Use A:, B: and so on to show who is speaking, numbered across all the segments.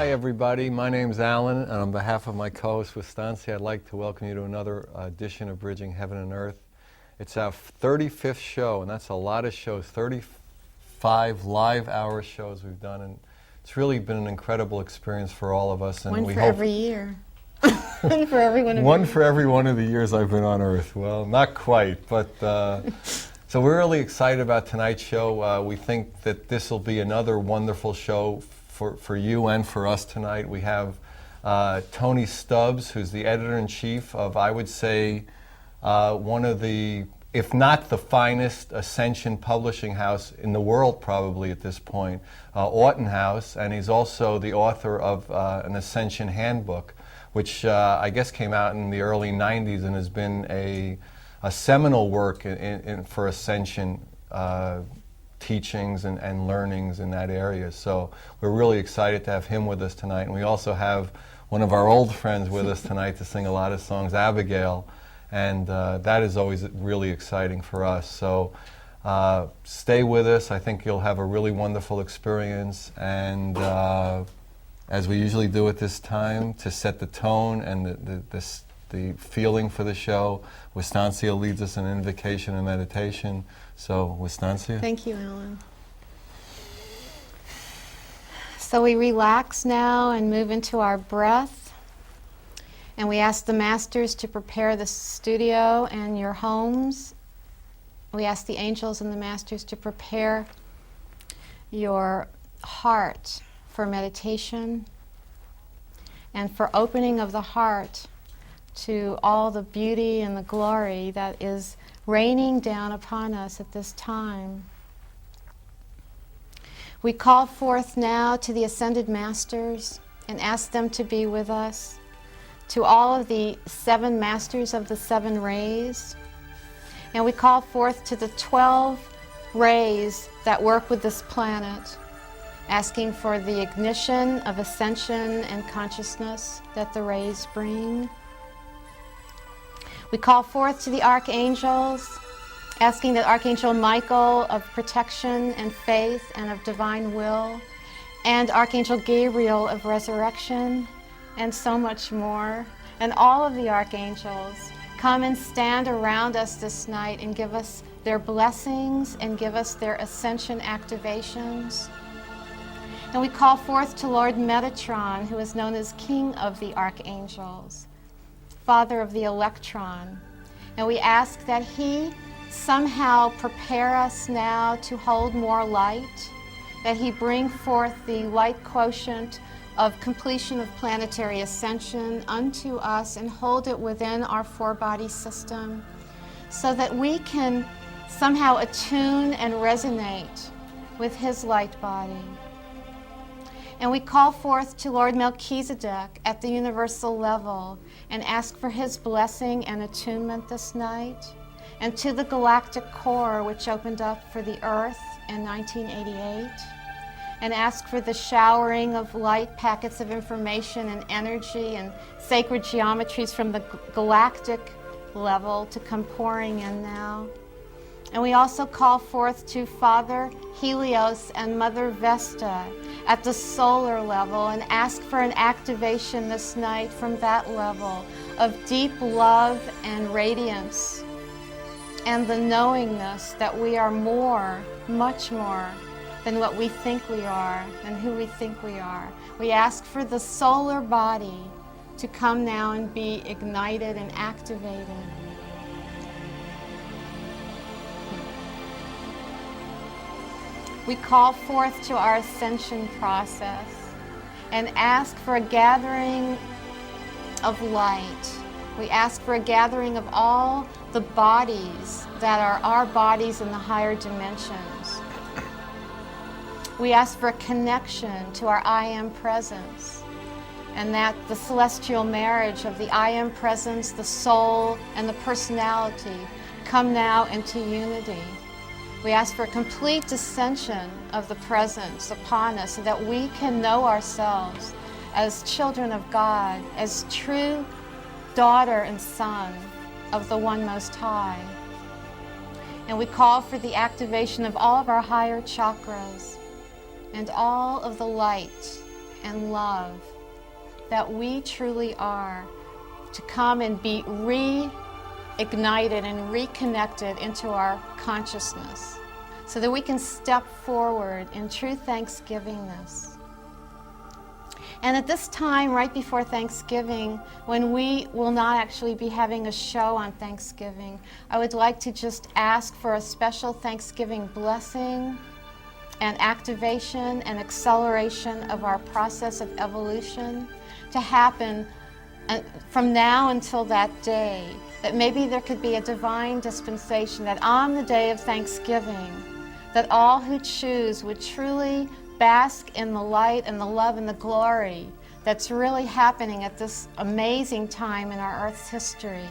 A: Hi everybody, my name is Allyn, and on behalf of my co-host Stancy, I'd like to welcome you to another edition of Bridging Heaven and Earth. It's our 35th show, and that's a lot of shows, 35 live hour shows we've done, and it's really been an incredible experience for all of us. And
B: one
A: we
B: for
A: hope
B: every year. One for every one of
A: One for every one of the years I've been on Earth. Well, not quite, but so we're really excited about tonight's show. We think that this will be another wonderful show for you and for us tonight. We have Tony Stubbs, who's the editor-in-chief of, I would say, one of the, if not the finest Ascension publishing house in the world probably at this point, Oughten House, and he's also the author of an Ascension Handbook, which I guess came out in the early 90s and has been a seminal work for Ascension teachings and learnings in that area. So we're really excited to have him with us tonight. And we also have one of our old friends with us tonight to sing a lot of songs, Abigail. And that is always really exciting for us. So stay with us. I think you'll have a really wonderful experience. And as we usually do at this time, to set the tone and the feeling for the show, Stancy leads us in invocation and meditation. So, Stancy.
B: Thank you, Allyn. So we relax now and move into our breath. And we ask the masters to prepare the studio and your homes. We ask the angels and the masters to prepare your heart for meditation and for opening of the heart to all the beauty and the glory that is raining down upon us at this time. We call forth now to the ascended masters and ask them to be with us, to all of the 7 masters of the 7 rays, and we call forth to the 12 rays that work with this planet, asking for the ignition of ascension and consciousness that the rays bring. We call forth to the archangels, asking that Archangel Michael of protection and faith and of divine will, and Archangel Gabriel of resurrection, and so much more, and all of the archangels come and stand around us this night and give us their blessings and give us their ascension activations. And we call forth to Lord Metatron, who is known as King of the Archangels, Father of the Electron, and we ask that he somehow prepare us now to hold more light, that he bring forth the light quotient of completion of planetary ascension unto us and hold it within our 4-body system so that we can somehow attune and resonate with his light body. And we call forth to Lord Melchizedek at the universal level and ask for his blessing and attunement this night, and to the galactic core which opened up for the Earth in 1988, and ask for the showering of light packets of information and energy and sacred geometries from the galactic level to come pouring in now. And we also call forth to Father Helios and Mother Vesta at the solar level and ask for an activation this night from that level of deep love and radiance and the knowingness that we are more, much more than what we think we are and who we think we are. We ask for the solar body to come now and be ignited and activated. We call forth to our ascension process and ask for a gathering of light. We ask for a gathering of all the bodies that are our bodies in the higher dimensions. We ask for a connection to our I Am presence, and that the celestial marriage of the I Am presence, the soul, and the personality come now into unity. We ask for a complete descension of the presence upon us so that we can know ourselves as children of God, as true daughter and son of the One Most High. And we call for the activation of all of our higher chakras and all of the light and love that we truly are, to come and be reignited and reconnected into our consciousness so that we can step forward in true thanksgivingness. And at this time, right before Thanksgiving, when we will not actually be having a show on Thanksgiving, I would like to just ask for a special Thanksgiving blessing and activation and acceleration of our process of evolution to happen from now until that day. That maybe there could be a divine dispensation that on the day of Thanksgiving, that all who choose would truly bask in the light and the love and the glory that's really happening at this amazing time in our Earth's history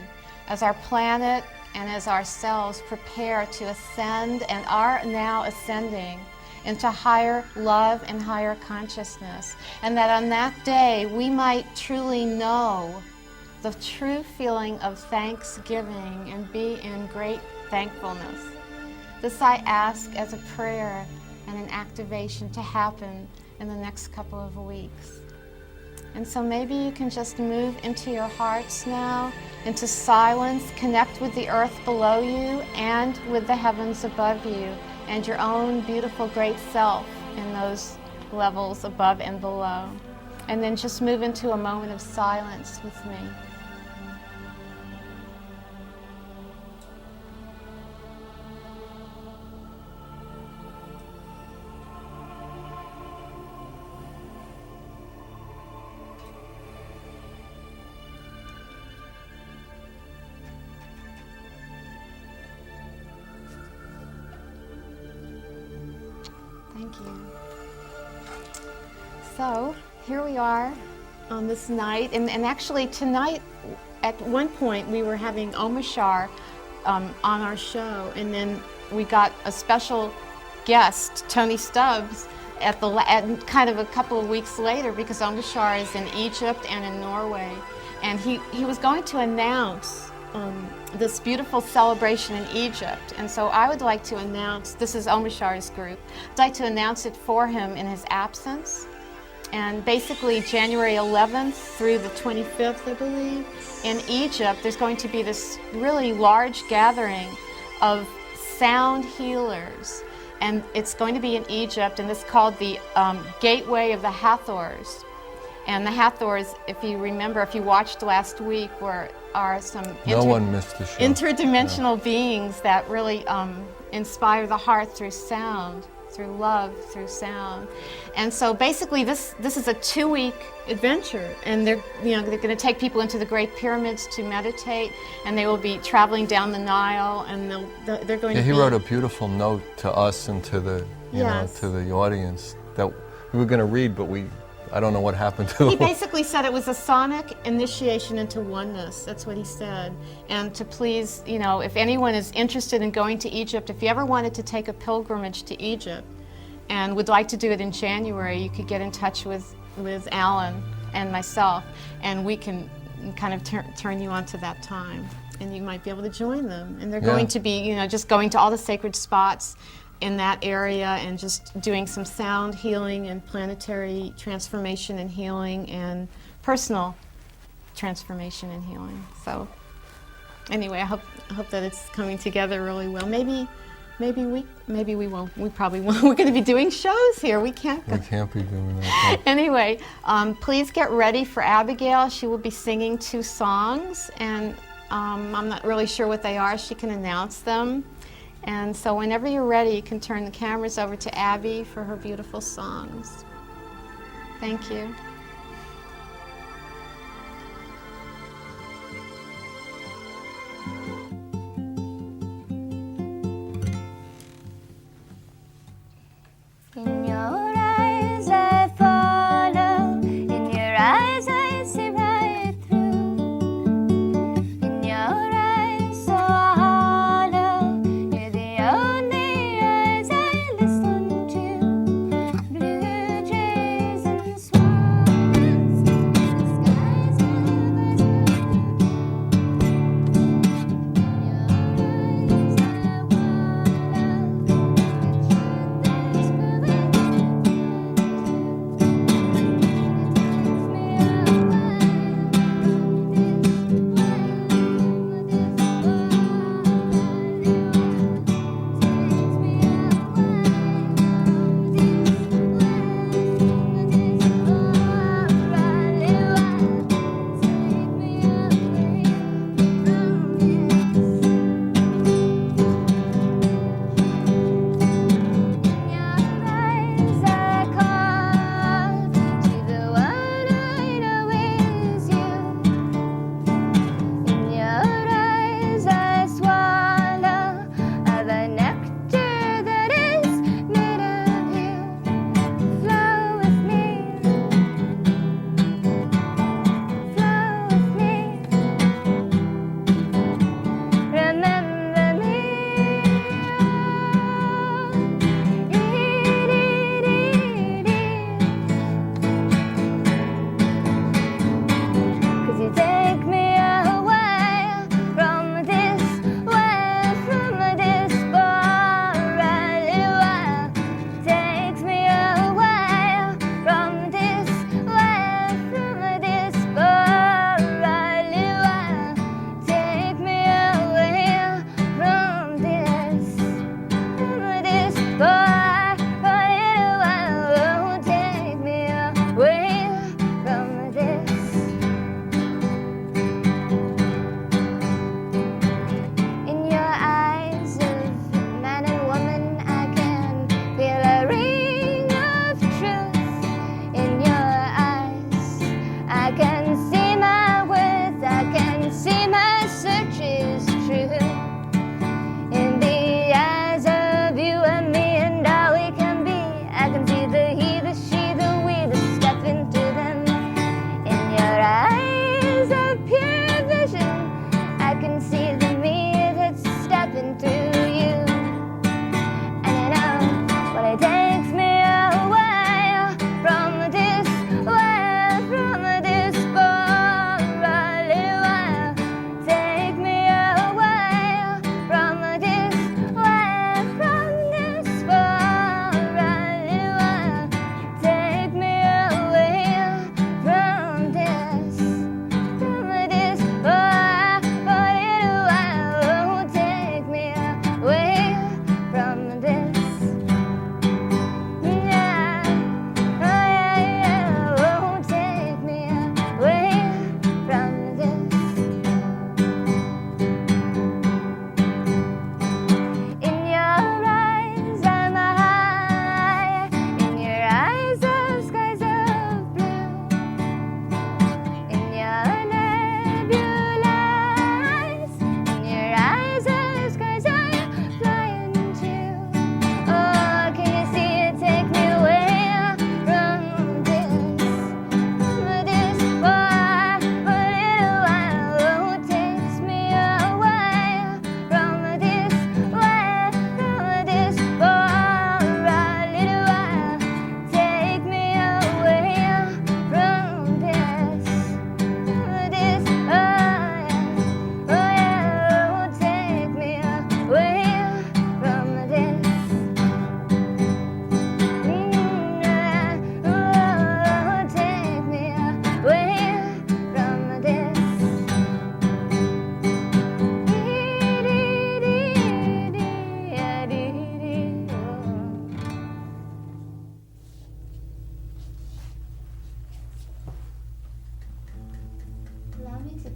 B: as our planet and as ourselves prepare to ascend and are now ascending into higher love and higher consciousness. And that on that day we might truly know the true feeling of thanksgiving and be in great thankfulness. This I ask as a prayer and an activation to happen in the next couple of weeks. And so maybe you can just move into your hearts now, into silence, connect with the earth below you and with the heavens above you and your own beautiful great self in those levels above and below. And then just move into a moment of silence with me. Thank you. So here we are on this night, and actually tonight, at one point we were having Omashar on our show, and then we got a special guest, Tony Stubbs, at kind of a couple of weeks later, because Omashar is in Egypt and in Norway, and he was going to announce this beautiful celebration in Egypt. And so I would like to announce, this is Omashar's group, I'd like to announce it for him in his absence. And basically January 11th through the 25th, I believe, in Egypt, there's going to be this really large gathering of sound healers. And it's going to be in Egypt, and it's called the Gateway of the Hathors. And the Hathors, if you remember, if you watched last week, are some
A: no one missed the show.
B: Interdimensional beings that really inspire the heart through sound, through love, through sound. And so basically this is a 2-week adventure, and they're going to take people into the Great Pyramids to meditate, and they will be traveling down the Nile, and they're going to
A: he wrote a beautiful note to us and to the to the audience that we were going to read, but I don't know what happened to
B: He
A: it.
B: basically said it was a sonic initiation into oneness. That's what he said. And to please, if anyone is interested in going to Egypt, if you ever wanted to take a pilgrimage to Egypt and would like to do it in January, you could get in touch with Allyn and myself, and we can kind of turn you on to that time. And you might be able to join them. And they're going to be, just going to all the sacred spots in that area and just doing some sound healing and planetary transformation and healing and personal transformation and healing. So anyway, I hope that it's coming together really well. Maybe we won't. We probably won't. We're going to be doing shows here. We can't
A: We can't be doing that.
B: Anyway, please get ready for Abigail. She will be singing 2 songs, and I'm not really sure what they are. She can announce them. And so whenever you're ready, you can turn the cameras over to Abby for her beautiful songs. Thank you.
C: In your eyes I follow, in your eyes I see right through. In your eyes so hollow, you're the only eyes I listen to. Blue jays and swans.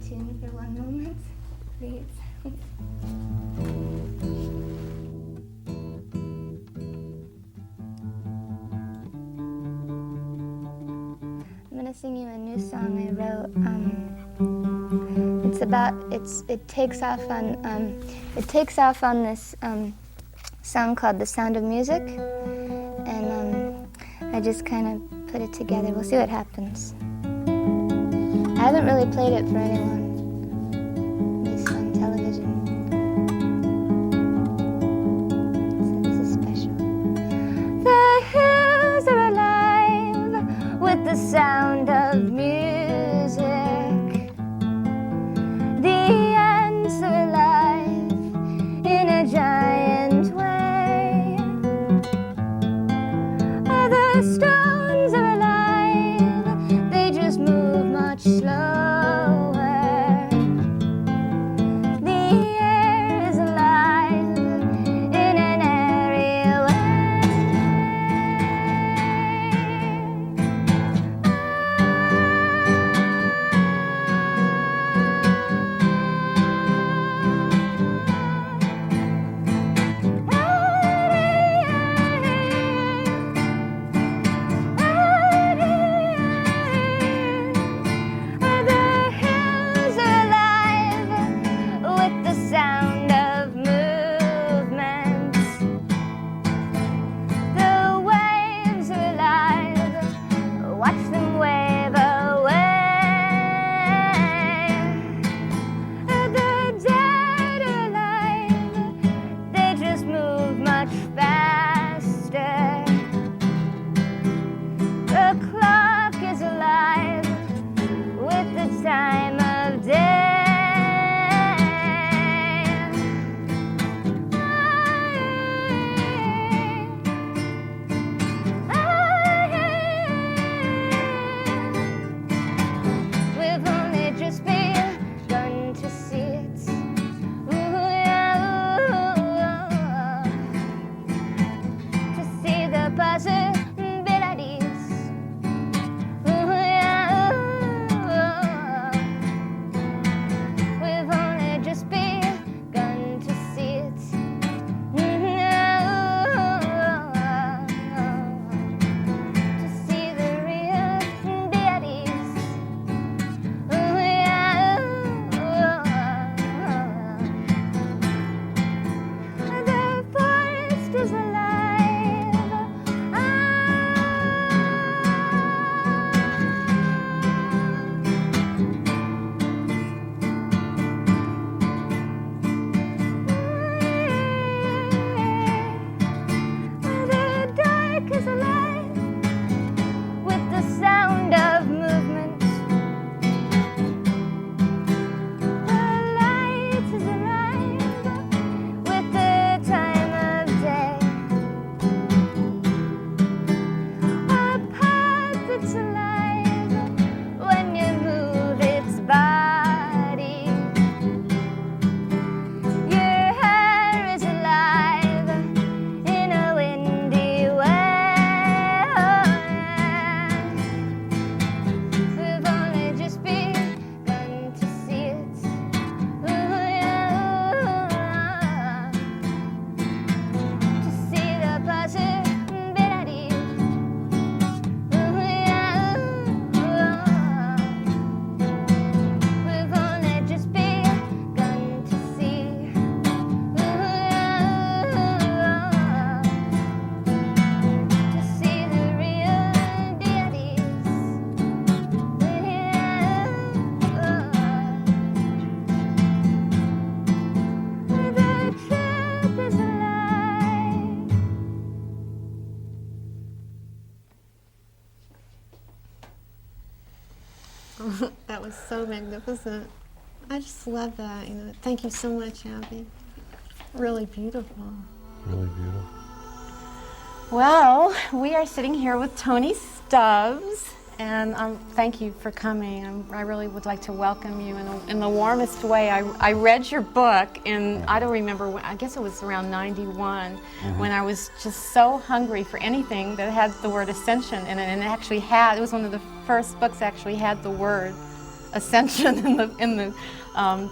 C: tune for one moment, please. I'm gonna sing you a new song I wrote. It takes off on this song called "The Sound of Music," and I just kind of put it together. We'll see what happens. I haven't really played it for anyone, at least on television. So this is special. The hills are alive with the sound of music. The ants are alive in a giant way. The stones are alive, they just move much slower. The air is alive in an airy
B: That was so magnificent. I just love that. You know, thank you so much, Abby. Really beautiful.
A: Really beautiful.
B: Well, we are sitting here with Tony Stubbs, and thank you for coming. I really would like to welcome you in the warmest way. I read your book, and I don't remember when, I guess it was around 91, when I was just so hungry for anything that had the word Ascension in it, and it was one of the first books that actually had the word Ascension in the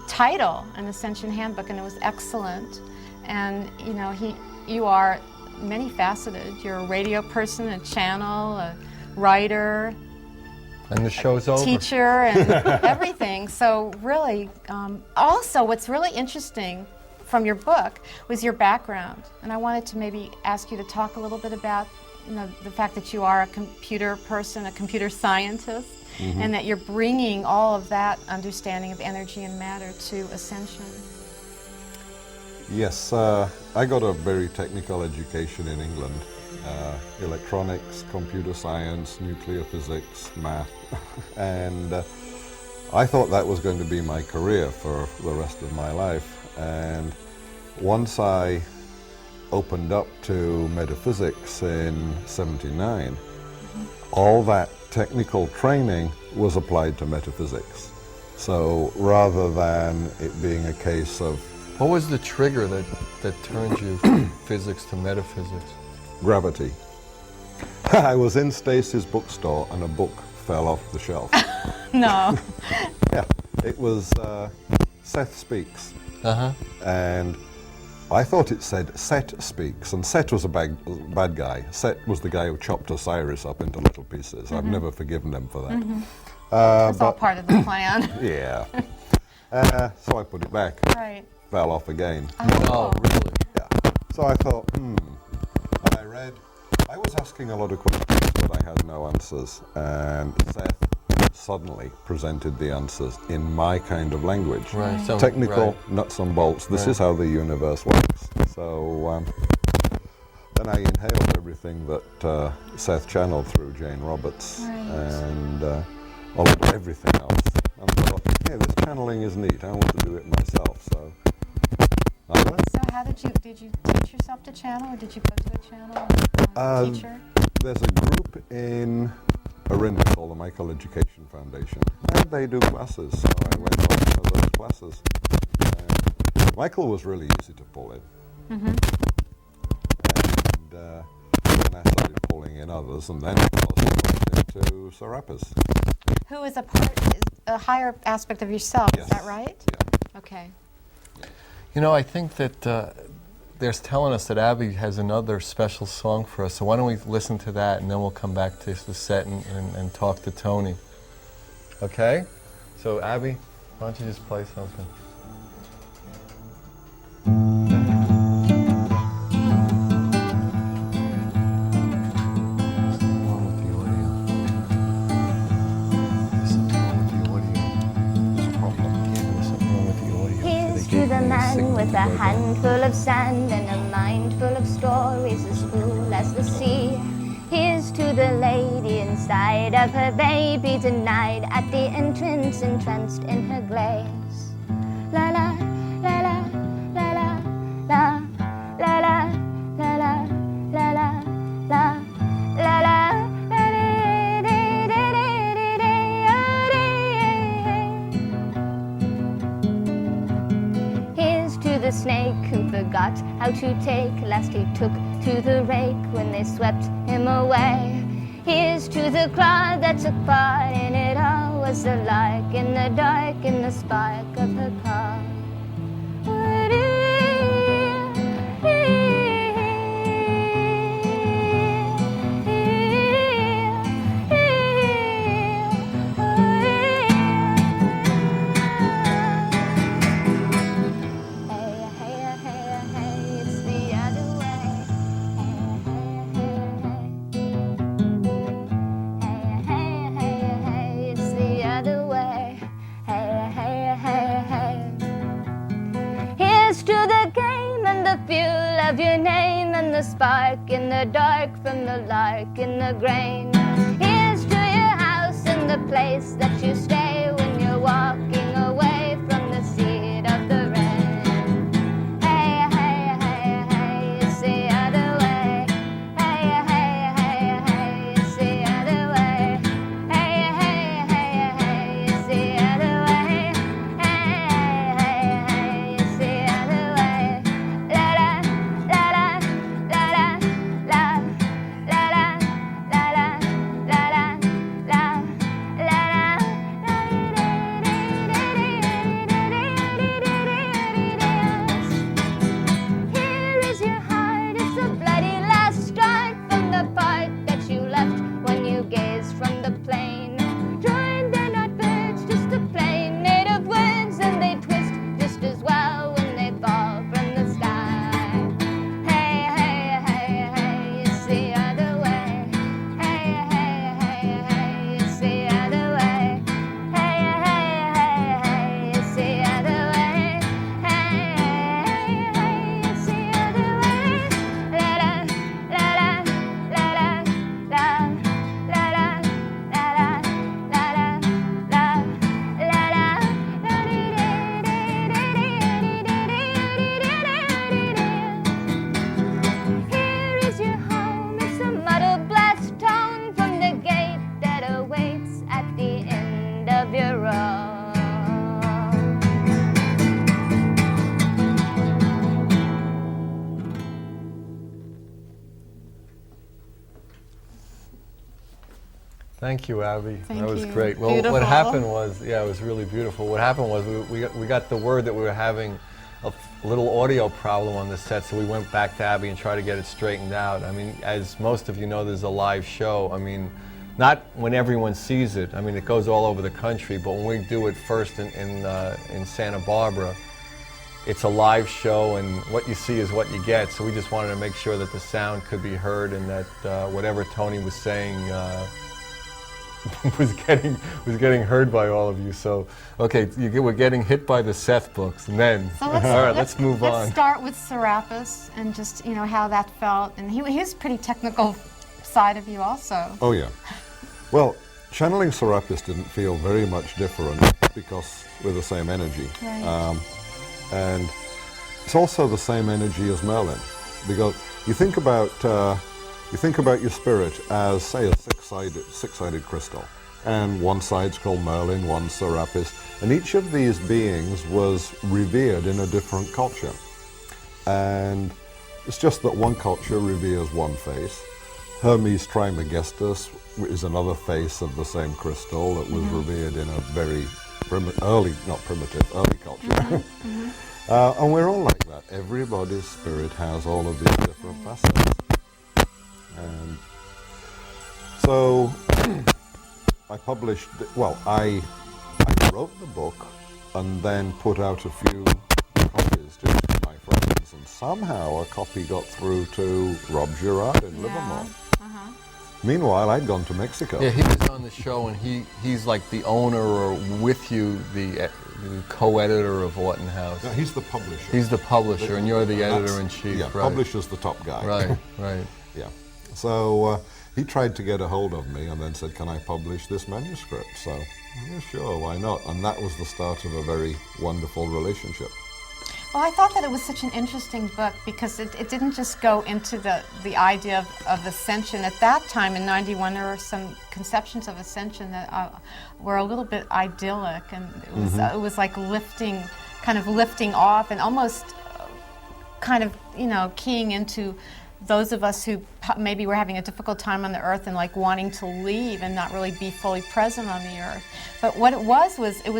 B: title, an Ascension Handbook, and it was excellent. And you know, you are many faceted. You're a radio person, a channel, a writer,
A: And the show's over.
B: teacher, and everything. So really, also what's really interesting from your book was your background. And I wanted to maybe ask you to talk a little bit about, you know, the fact that you are a computer person, a computer scientist, and that you're bringing all of that understanding of energy and matter to Ascension.
D: Yes, I got a very technical education in England. Electronics, computer science, nuclear physics, math. And I thought that was going to be my career for the rest of my life. And once I opened up to metaphysics in '79, all that technical training was applied to metaphysics. So rather than it being a case of
A: What was the trigger that turned you from physics to metaphysics?
D: gravity. I was in Stacy's bookstore and a book fell off the shelf.
B: No.
D: Yeah, it was Seth Speaks.
A: Uh-huh.
D: And I thought it said Set Speaks, and Set was a bad guy. Set was the guy who chopped Osiris up into little pieces. I've never forgiven him for that.
B: It's all part of the plan.
D: Yeah. So I put it back.
B: Right.
D: Fell off again.
A: Oh, really?
D: Yeah. So I thought, And I read. I was asking a lot of questions, but I had no answers. And Seth suddenly presented the answers in my kind of language.
A: Right. So,
D: Technical,
A: right.
D: nuts and bolts. This
A: Right.
D: is how the universe works. So then I inhaled everything that Seth channeled through Jane Roberts and everything else. And thought, hey, this channeling is neat. I want to do it myself. So I went.
B: So how did you teach yourself to channel, or did you go to a channel teacher?
D: There's a group in Orinda called the Michael Education Foundation, and they do classes, so I went on one of those classes. And Michael was really easy to pull in. And then I started pulling in others, and then of course I went into Serapis.
B: Who is a higher aspect of yourself, is
D: Yes.
B: that right?
D: Yeah.
B: Okay.
A: You know, I think that they're telling us that Abby has another special song for us. So why don't we listen to that, and then we'll come back to the set and talk to Tony. Okay? So Abby, why don't you just play something? Something wrong with the audio. There's something wrong with the audio. There's a problem. Yeah, there's something wrong with the audio. So
C: Here's
A: they
C: to
A: gave
C: the
A: me a
C: man
A: signal
C: with
A: to
C: a
A: go back.
C: handful of sand and a mind full of stories as cool as the sea. Here's to the lady inside of her baby tonight at the entrance entranced in her glaze. La la, la la, la la, la, la la, la la, la la, la, la la. Here's to the snake who forgot how to take, last he took to the rake when they swept him away. Here's to the crowd that took part in it all, was the lark in the dark in the spark of her call. Of your name and the spark in the dark from the lark in the grain. Here's to your house and the place that you stay when you're walking away from the seat of the rain. Hey, hey, hey, hey, it's the other way. Hey, hey, hey, hey, it's the other way. Hey, hey, hey, hey, it's the other way. Hey, hey, hey, it's the other way. La la. La la la la la la la la la la la
A: Thank you, Abby.
B: Thank
A: that was
B: you.
A: great. Well,
B: Beautiful.
A: what happened was, yeah, it was really beautiful. What happened was we got the word that we were having a little audio problem on the set, so we went back to Abby and tried to get it straightened out. I mean, as most of you know, there's a live show. I mean, not when everyone sees it. I mean, it goes all over the country, but when we do it first in Santa Barbara, it's a live show, and what you see is what you get. So we just wanted to make sure that the sound could be heard, and that whatever Tony was saying was getting heard by all of you. So, okay, we're getting hit by the Seth books, and then
B: So
A: let's move on.
B: Let's start with Serapis and just how that felt. And he's pretty technical side of you also.
D: Oh yeah. Well, channeling Serapis didn't feel very much different because we're the same energy.
B: Right.
D: And it's also the same energy as Merlin, because you think about your spirit as, say, a six-sided crystal, and one side's called Merlin, one's Serapis, and each of these beings was revered in a different culture. And it's just that one culture reveres one face. Hermes Trismegistus is another face of the same crystal that was revered in a very early culture. And we're all like that. Everybody's spirit has all of these different facets. And so I published, I wrote the book and then put out a few copies just to my friends, and somehow a copy got through to Rob Girard in Livermore. Meanwhile, I'd gone to Mexico.
A: Yeah, he was on the show, and he's like the owner, or with you, the co-editor of Oughten House.
D: No, he's the publisher.
A: He's the publisher, and you're the editor-in-chief.
D: Yeah,
A: right?
D: publisher's the top guy.
A: Right, right.
D: Yeah. So he tried to get a hold of me and then said, can I publish this manuscript? So, yeah, sure, why not? And that was the start of a very wonderful relationship.
B: Well, I thought that it was such an interesting book because it didn't just go into the idea of ascension. At that time, in '91, there were some conceptions of ascension that were a little bit idyllic, and it was like lifting off, and almost kind of keying into those of us who maybe were having a difficult time on the earth and like wanting to leave and not really be fully present on the earth. But what it was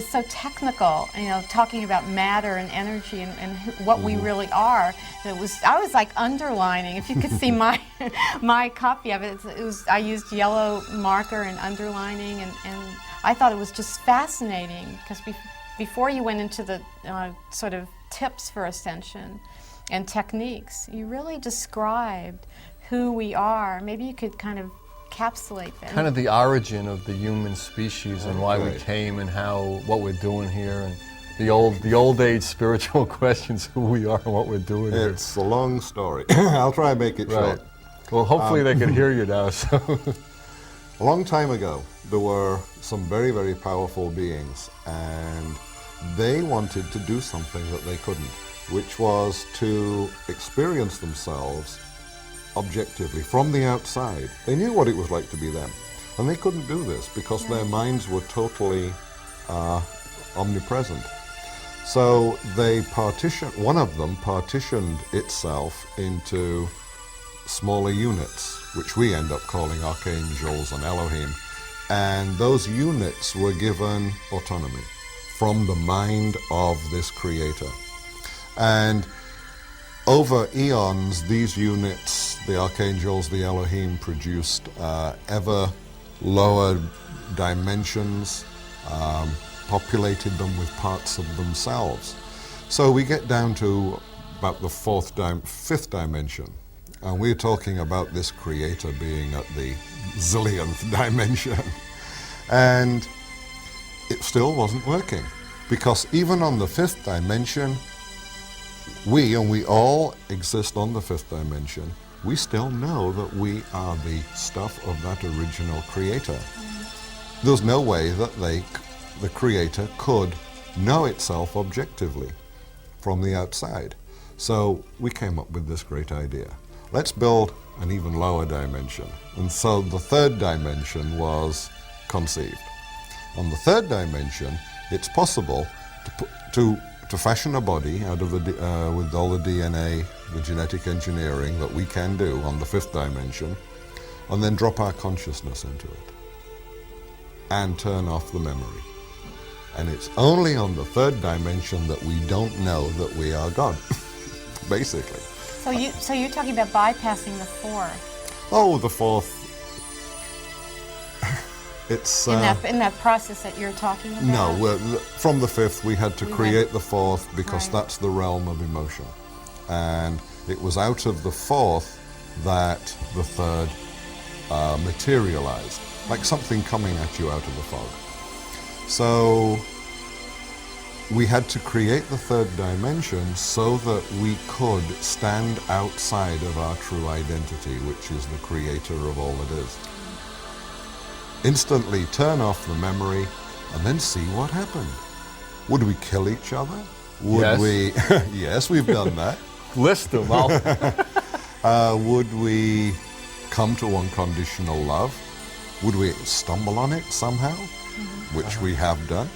B: so technical, talking about matter and energy and what we really are. I was like underlining. If you could see my copy of it, I used yellow marker and underlining, and I thought it was just fascinating because before you went into the sort of tips for ascension and techniques, you really described who we are. Maybe you could kind of encapsulate that.
A: Kind of the origin of the human species and why we
D: Right.
A: came and what we're doing here, and the old age spiritual questions, who we are and what we're doing here.
D: It's a long story. I'll try and make it
A: Right.
D: short.
A: Well, hopefully they can hear you now. So.
D: A long time ago, there were some very, very powerful beings, and they wanted to do something that they couldn't, which was to experience themselves objectively from the outside. They knew what it was like to be them, and they couldn't do this because their minds were totally omnipresent. So one of them partitioned itself into smaller units, which we end up calling archangels and Elohim, and those units were given autonomy from the mind of this creator. And over eons, these units, the archangels, the Elohim, produced ever lower dimensions, populated them with parts of themselves. So we get down to about the fifth dimension, and we're talking about this creator being at the zillionth dimension. And it still wasn't working, because even on the fifth dimension, we all exist on the fifth dimension, we still know that we are the stuff of that original creator. There's no way that the creator could know itself objectively from the outside. So we came up with this great idea. Let's build an even lower dimension. And so the third dimension was conceived. On the third dimension, it's possible to fashion a body out of with all the DNA, the genetic engineering that we can do on the fifth dimension, and then drop our consciousness into it. and turn off the memory. And it's only on the third dimension that we don't know that we are God, basically.
B: So you're talking about bypassing the fourth
D: Oh, the fourth. It's
B: in that process that you're talking about.
D: no. From the fifth, we had to create the fourth because
B: Right.
D: that's the realm of emotion, and it was out of the fourth that the third materialized, like something coming at you out of the fog. So we had to create the third dimension so that we could stand outside of our true identity, which is the creator of all that is. Instantly turn off the memory and then see what happened. Would we kill each other? Would
A: Yes.
D: we? Yes, we've done that.
A: List them.
D: Would we come to unconditional love? Would we stumble on it somehow? Which we have done.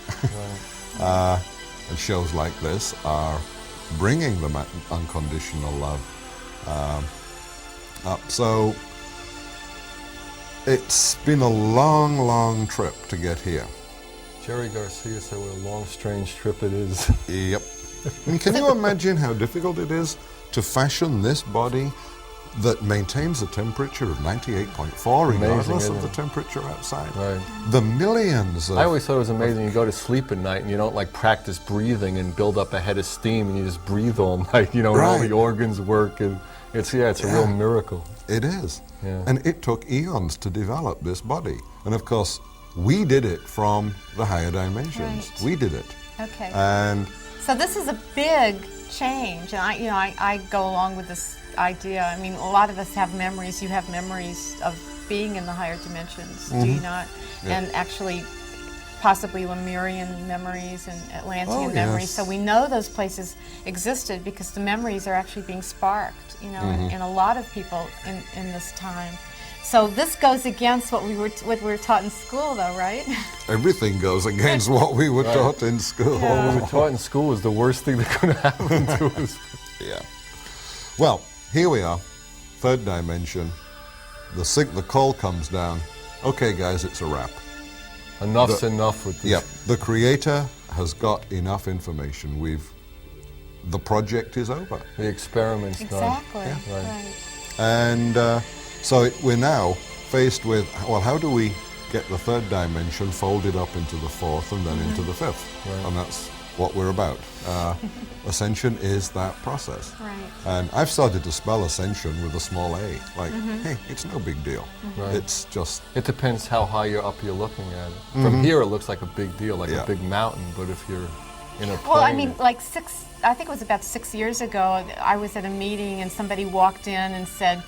D: And shows like this are bringing the unconditional love up. So it's been a long, long trip to get here.
A: Jerry Garcia said what a long, strange trip it is.
D: Yep. And can you imagine how difficult it is to fashion this body that maintains a temperature of 98.4 regardless
A: isn't
D: of the
A: it?
D: temperature outside?
A: Right.
D: The millions of...
A: I always thought it was amazing. You go to sleep at night and you don't like practice breathing and build up a head of steam, and you just breathe all night, you know, and all
D: Right.
A: the organs work, and it's a real miracle.
D: It is.
A: Yeah.
D: And it took eons to develop this body. And of course, we did it from the higher dimensions.
B: Right.
D: We did it.
B: Okay.
D: And
B: So this is a big change, and I go along with this idea. I mean, a lot of us have memories. You have memories of being in the higher dimensions, do you not?
D: Yeah.
B: And actually, possibly Lemurian memories and Atlantean
D: Oh,
B: memories.
D: yes.
B: So we know those places existed because the memories are actually being sparked, you know, in a lot of people in this time. So this goes against what we were taught in school, though, right?
D: everything goes against what we were taught in school.
B: Yeah.
A: What we were taught in school was the worst thing that could have happened to us.
D: Yeah. Well, here we are, third dimension. The call comes down. Okay, guys, it's a wrap.
A: Enough's enough with this.
D: Yep. The Creator has got enough information. The project is over.
A: The experiment's done.
B: Exactly.
A: Right.
B: Right.
D: And so we're now faced with, well, how do we get the third dimension folded up into the fourth and then into the fifth?
A: Right.
D: And that's what we're about. Ascension is that process.
B: Right.
D: And I've started to spell ascension with a small a. Like, hey, it's no big deal.
A: Right.
D: It's just,
A: It depends how high you're up you're looking at it. From here, it looks like a big deal, like
D: Yeah.
A: a big mountain. But if you're in a plane,
B: Well, I mean, like I think it was about 6 years ago, I was at a meeting and somebody walked in and said,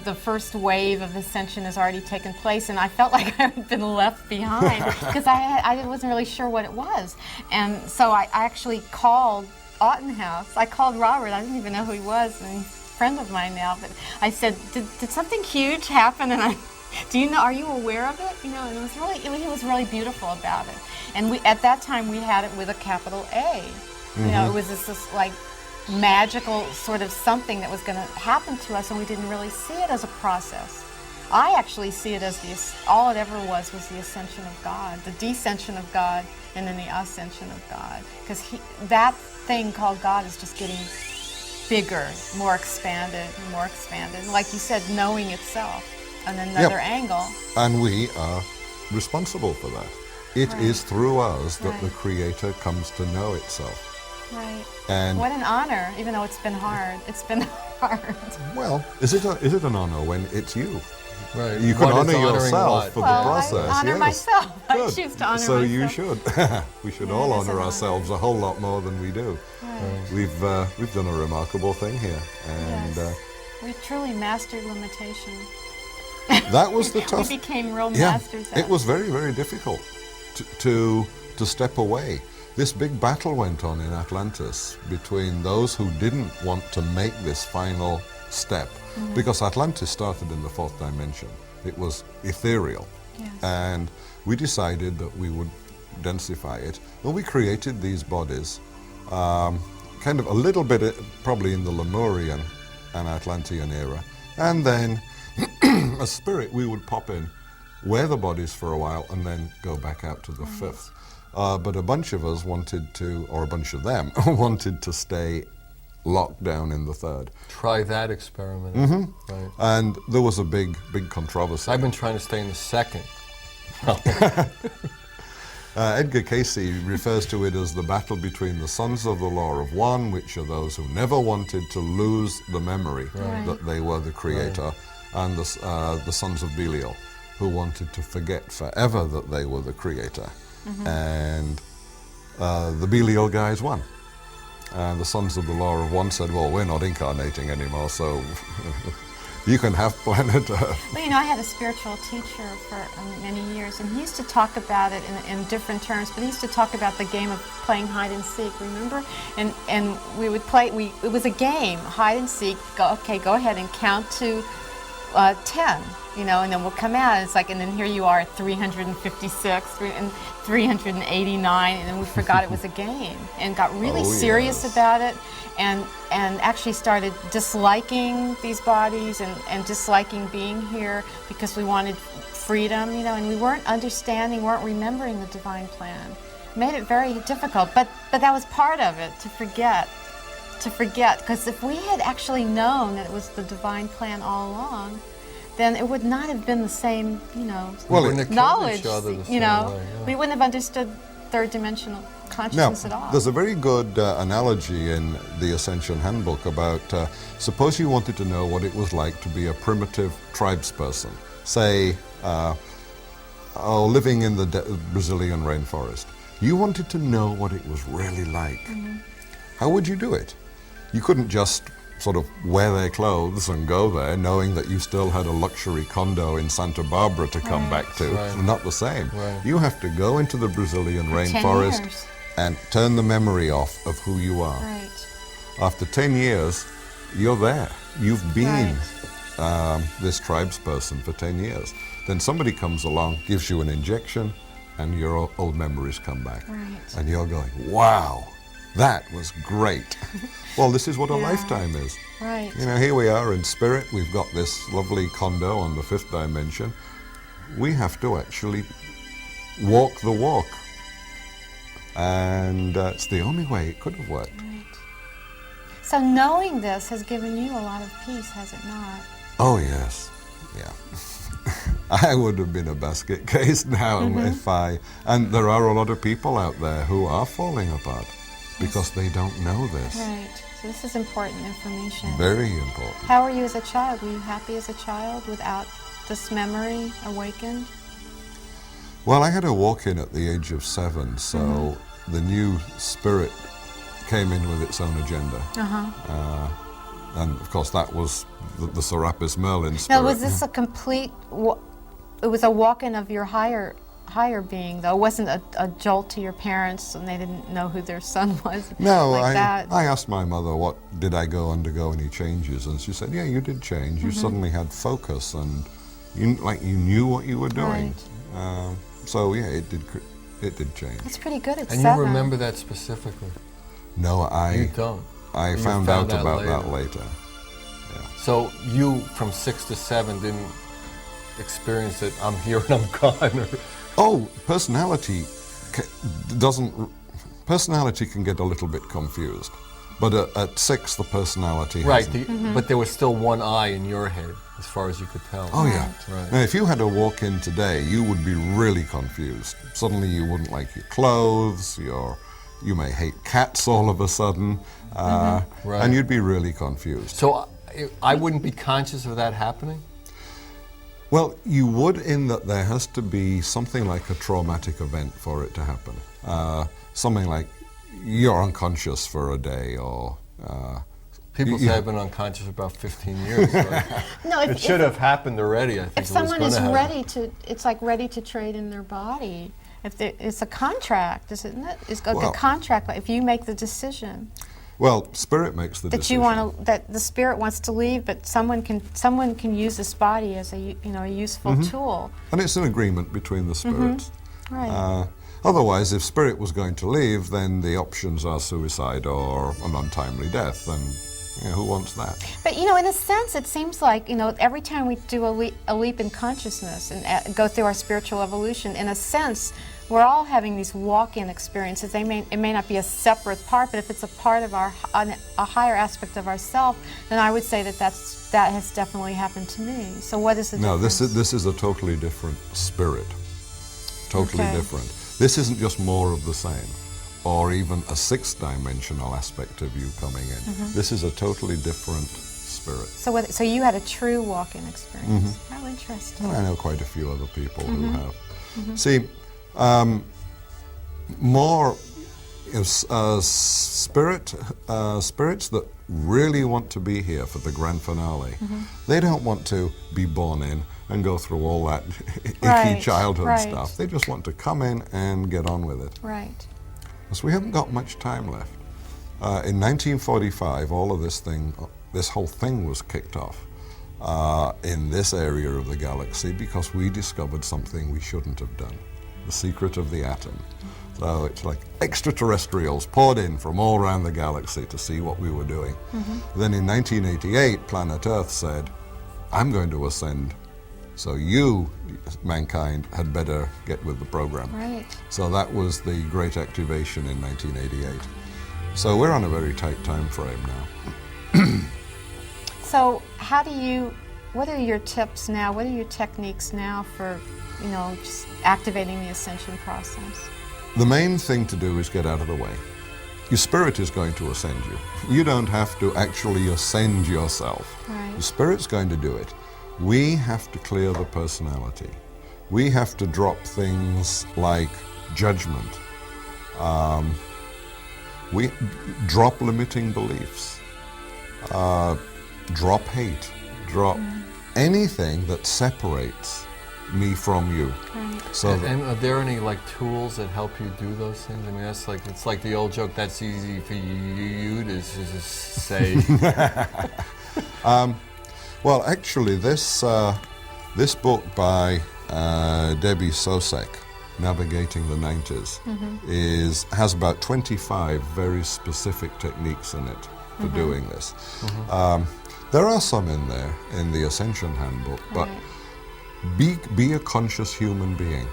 B: the first wave of ascension has already taken place, and I felt like I had been left behind because I wasn't really sure what it was. And so I actually called Oughten House. I called Robert. I didn't even know who he was, and he's a friend of mine now. But I said, did something huge happen? And are you aware of it? You know, and he was really beautiful about it. And at that time we had it with a capital A. You know, it was this like magical sort of something that was going to happen to us, and we didn't really see it as a process. I actually see it as all it ever was the ascension of God, the descension of God, and then the ascension of God. Because that thing called God is just getting bigger, more expanded, and more expanded. Like you said, knowing itself on another angle.
D: and we are responsible for that. It
B: Right.
D: is through us that
B: Right.
D: the Creator comes to know itself.
B: Right.
D: And
B: What an honor, even though it's been hard. It's been hard.
D: well, is it an honor when it's you?
A: right.
D: You can
A: What is
D: honor
A: honoring
D: yourself
A: what?
D: for
B: Well,
D: the process.
B: I honor
D: yes.
B: myself. I
D: Good.
B: choose to honor
D: so
B: myself.
D: you should. We should
B: Yeah,
D: all
B: it is an
D: honor
B: honor.
D: ourselves a whole lot more than we do.
B: Right.
D: We've done a remarkable thing here, and
B: Yes. We truly mastered limitation.
D: that was the
B: We
D: tough.
B: became real
D: Yeah,
B: masters at
D: it was very, very difficult to step away. This big battle went on in Atlantis between those who didn't want to make this final step, because Atlantis started in the fourth dimension. It was ethereal.
B: Yes.
D: And we decided that we would densify it. And we created these bodies, kind of a little bit probably in the Lemurian and Atlantean era. And then a spirit we would pop in wear the bodies for a while, and then go back out to the fifth. But a bunch of us wanted to, or a bunch of them, wanted to stay locked down in the third.
A: Try that experiment. Right.
D: And there was a big controversy.
A: I've been trying to stay in the second.
D: Edgar Casey refers to it as the battle between the sons of the law of one, which are those who never wanted to lose the memory that they were the creator, and the sons of Belial, who wanted to forget forever that they were the creator. And the Belial guys won. And the sons of the law of one said, well, we're not incarnating anymore, so you can have planet Earth.
B: Well, you know, I had a spiritual teacher for many years, and he used to talk about it in different terms, but he used to talk about the game of playing hide and seek, remember? And we would play, it was a game, hide and seek, go ahead and count to 10, you know, and then we'll come out, and it's like, and then here you are at 356, and 389, and then we forgot it was a game, and got really serious about it, and actually started disliking these bodies and disliking being here because we wanted freedom, you know, and we weren't understanding, weren't remembering the divine plan. It made it very difficult, but that was part of it, to forget, because if we had actually known that it was the divine plan all along, then it would not have been the same, you know, knowledge, you know, we wouldn't have understood third dimensional consciousness at all.
D: There's a very good analogy in the Ascension Handbook about, suppose you wanted to know what it was like to be a primitive tribesperson, say, living in the Brazilian rainforest. You wanted to know what it was really like. How would you do it? You couldn't just sort of wear their clothes and go there knowing that you still had a luxury condo in Santa Barbara to come back to. Not the same. You have to go into the Brazilian rainforest and turn the memory off of who you are. After 10 years, you're there. You've been this tribesperson for 10 years. Then somebody comes along, gives you an injection, and your old memories come back. And you're going, wow, that was great. Well, this is what a lifetime is. You know, here we are in spirit. We've got this lovely condo on the fifth dimension. We have to actually walk the walk. And it's the only way it could have worked.
B: So knowing this has given you a lot of peace, has it not?
D: Oh, yes. Yeah. I would have been a basket case now if and there are a lot of people out there who are falling apart because they don't know this.
B: So this is important information.
D: Very important.
B: How were you as a child? Were you happy as a child without this memory awakened?
D: Well, I had a walk-in at the age of 7, so the new spirit came in with its own agenda. And of course that was the Serapis Merlin spirit.
B: Now, was this a complete, it was a walk-in of your higher being, though? It wasn't a jolt to your parents and they didn't know who their son was?
D: No,
B: like
D: I asked my mother, did I undergo any changes? And she said, yeah, you did change. You suddenly had focus and you knew what you were doing. So yeah, it did change.
B: That's pretty good at
A: and
B: 7.
A: And you remember that specifically?
D: No,
A: You don't?
D: I found out about that later.
A: So you, from 6 to 7, didn't experience it, I'm here and I'm gone?
D: Oh, personality can get a little bit confused. But at 6, the personality hasn't.
A: But there was still one eye in your head, as far as you could tell.
D: Oh, yeah. Now, if you had a walk-in today, you would be really confused. Suddenly you wouldn't like your clothes, you may hate cats all of a sudden, and you'd be really confused.
A: So I wouldn't be conscious of that happening?
D: Well, you would, in that there has to be something like a traumatic event for it to happen. Something like you're unconscious for a day, or...
A: People say I've been unconscious for about 15 years.
B: No,
A: it should have happened already, I think.
B: If someone is ready to, it's like ready to trade in their body. It's a contract, isn't it? It's a contract, if you make the decision.
D: Well, spirit makes the decision.
B: That the spirit wants to leave, but someone can use this body as a useful tool.
D: And it's an agreement between the spirits. Otherwise, if spirit was going to leave, then the options are suicide or an untimely death, and Yeah, who wants that?
B: But you know, in a sense, it seems like, you know, every time we do a leap in consciousness and go through our spiritual evolution, in a sense, we're all having these walk-in experiences. It may not be a separate part, but if it's a part of a higher aspect of ourself, then I would say that that has definitely happened to me. So what is the difference?
D: No, this is a totally different spirit. Totally
B: Okay.
D: different. This isn't just more of the same, or even a sixth-dimensional aspect of you coming in. This is a totally different spirit.
B: So you had a true walk-in experience. How interesting.
D: And I know quite a few other people who have. See, more spirits that really want to be here for the grand finale. They don't want to be born in and go through all that icky childhood stuff. They just want to come in and get on with it.
B: Right.
D: So we haven't got much time left. In 1945, all of this whole thing was kicked off in this area of the galaxy because we discovered something we shouldn't have done. The secret of the atom. So it's like extraterrestrials poured in from all around the galaxy to see what we were doing. Then in 1988, planet Earth said, I'm going to ascend, so you, mankind, had better get with the program.
B: Right.
D: So that was the great activation in 1988. So we're on a very tight time frame now.
B: So what are your tips now? What are your techniques now for, you know, just activating the ascension process?
D: The main thing to do is get out of the way. Your spirit is going to ascend you. You don't have to actually ascend yourself.
B: Right.
D: The spirit's going to do it. We have to clear the personality. We have to drop things like judgment. We drop limiting beliefs. Drop hate. Drop anything that separates me from you.
B: Right.
D: So
A: And are there any like tools that help you do those things? I mean, it's like the old joke. That's easy for you to just say.
D: well, actually, this book by Debbie Sosek, Navigating the 90s, has about 25 very specific techniques in it for doing this. There are some in there in the Ascension Handbook, but be a conscious human being.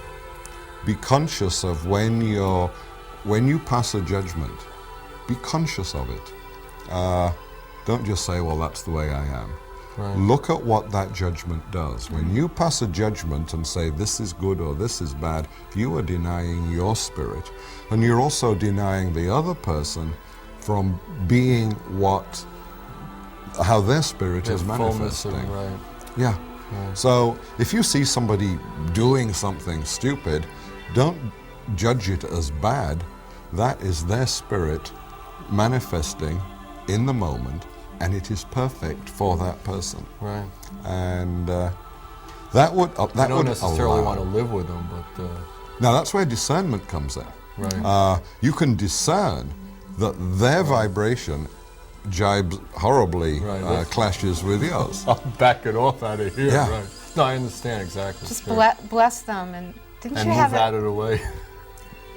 D: Be conscious of when you pass a judgment. Be conscious of it. Don't just say, well, that's the way I am.
A: Right.
D: Look at what that judgment does. When you pass a judgment and say this is good or this is bad, you are denying your spirit, and you're also denying the other person from being how their spirit is manifesting.
A: Right.
D: Yeah. So if you see somebody doing something stupid, don't judge it as bad. That is their spirit manifesting in the moment, and it is perfect for that person.
A: Right.
D: And that would
A: You don't necessarily want to live with them, but
D: Now that's where discernment comes in.
A: right.
D: You can discern that their vibration jibes horribly,
A: Right.
D: clashes with yours.
A: I'll back it off out of here.
D: Yeah.
A: Right. No, I understand exactly.
B: Just
A: sure.
B: bless them, and didn't
A: And
B: you
A: move
B: have
A: out of the way.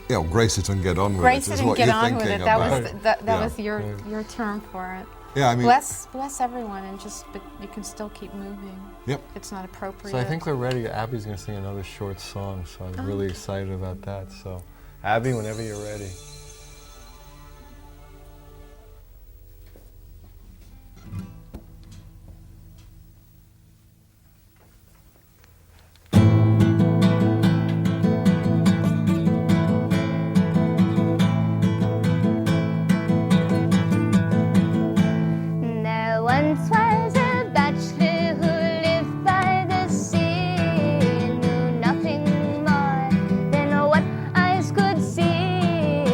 D: You know, grace it and get on with
B: grace
D: it
B: it
D: is
B: and
D: what
B: get
D: you're
B: on with
D: thinking
B: it? That
D: about.
B: was that
D: Yeah.
B: was your term for it.
D: Yeah, I mean,
B: Bless everyone, and but you can still keep moving.
D: Yep.
B: It's not appropriate.
A: So I think we're ready. Abby's going to sing another short song, so I'm really excited about that. So, Abby, whenever you're ready.
C: There once was a bachelor who lived by the sea, knew nothing more than what eyes could see.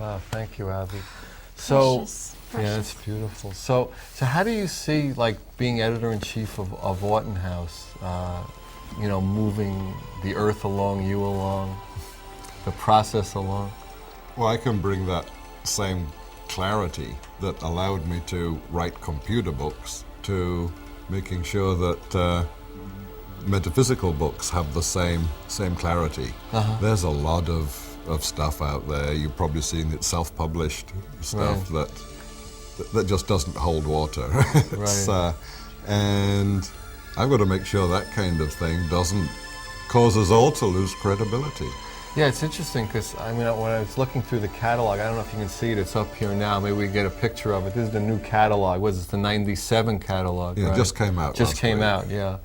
A: Wow, thank you, Abby. So,
B: Precious,
A: yeah,
B: precious.
A: it's beautiful. So how do you see, like, being editor-in-chief of Oughten House, you know, moving the earth along, you along, the process along?
D: Well, I can bring that same clarity that allowed me to write computer books to making sure that metaphysical books have the same clarity. There's a lot of stuff out there. You've probably seen it, self-published stuff that just doesn't hold water. It's, and I've got to make sure that kind of thing doesn't cause us all to lose credibility.
A: Yeah, it's interesting because, I mean, when I was looking through the catalog, I don't know if you can see it, it's up here now, maybe we can get a picture of it. This is the new catalog. What is it, the 97 catalog,
D: Yeah,
A: right?
D: it just came out
A: Just
D: last
A: came
D: week.
A: out, yeah.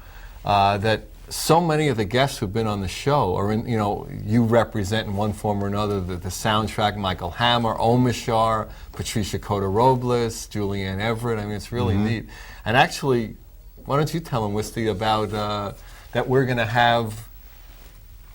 A: That so many of the guests who've been on the show are in, you know, you represent in one form or another the soundtrack, Michael Hammer, Omishar, Patricia Cota-Robles, Julianne Everett. I mean, it's really neat. And actually, why don't you tell them, Wisty, about that we're going to have,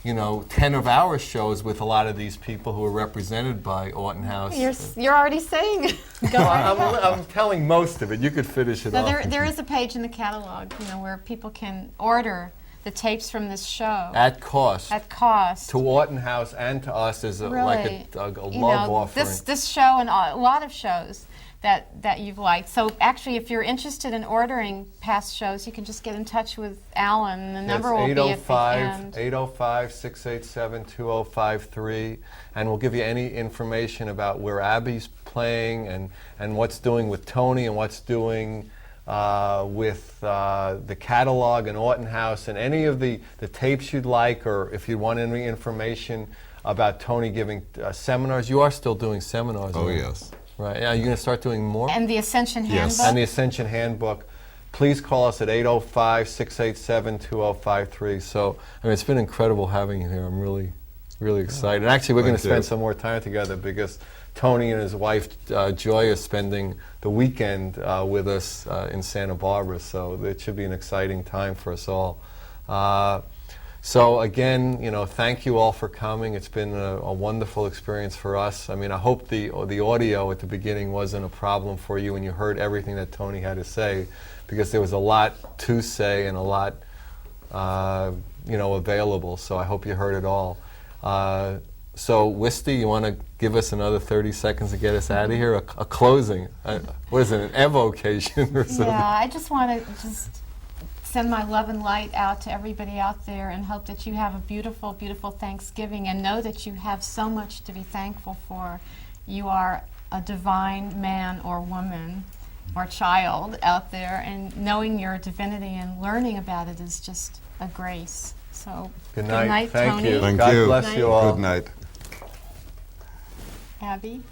A: you know, 10 of our shows with a lot of these people who are represented by Oughten House.
B: You're already saying. Go on.
A: I'm telling most of it. You could finish it
B: Now,
A: off.
B: there is a page in the catalog, you know, where people can order the tapes from this show
A: At cost.
B: at cost.
A: To Oughten House and to us as
B: Really,
A: like a
B: you
A: love
B: know,
A: offering.
B: this show and a lot of shows that you've liked. So actually, if you're interested in ordering past shows, you can just get in touch with Allyn, and the number will be at the end.
A: 805-687-2053, and we'll give you any information about where Abby's playing and what's doing with Tony and what's doing with the catalog and Oughten House and any of the tapes you'd like, or if you want any information about Tony giving seminars. You are still doing seminars.
D: Oh,
A: right?
D: yes.
A: Right. Are you going to start doing more?
B: And the Ascension
D: Yes.
B: Handbook.
A: And the Ascension Handbook. Please call us at 805-687-2053. So, I mean, it's been incredible having you here. I'm really, really excited. And actually, we're going to
D: Thank
A: spend
D: you.
A: some more time together because Tony and his wife, Joy, are spending the weekend with us in Santa Barbara. So it should be an exciting time for us all. So again, you know, thank you all for coming. It's been a wonderful experience for us. I mean, I hope the audio at the beginning wasn't a problem for you and you heard everything that Tony had to say, because there was a lot to say and a lot, you know, available. So I hope you heard it all. So Wisty, you want to give us another 30 seconds to get us out of here? A closing. What is it, an evocation or something?
B: Yeah, I just want to send my love and light out to everybody out there and hope that you have a beautiful, beautiful Thanksgiving, and know that you have so much to be thankful for. You are a divine man or woman or child out there, and knowing your divinity and learning about it is just a grace. So
A: Good night. Thank
B: Tony.
A: you.
D: Thank
A: God
D: you.
A: bless you all.
D: Good night.
B: Abby.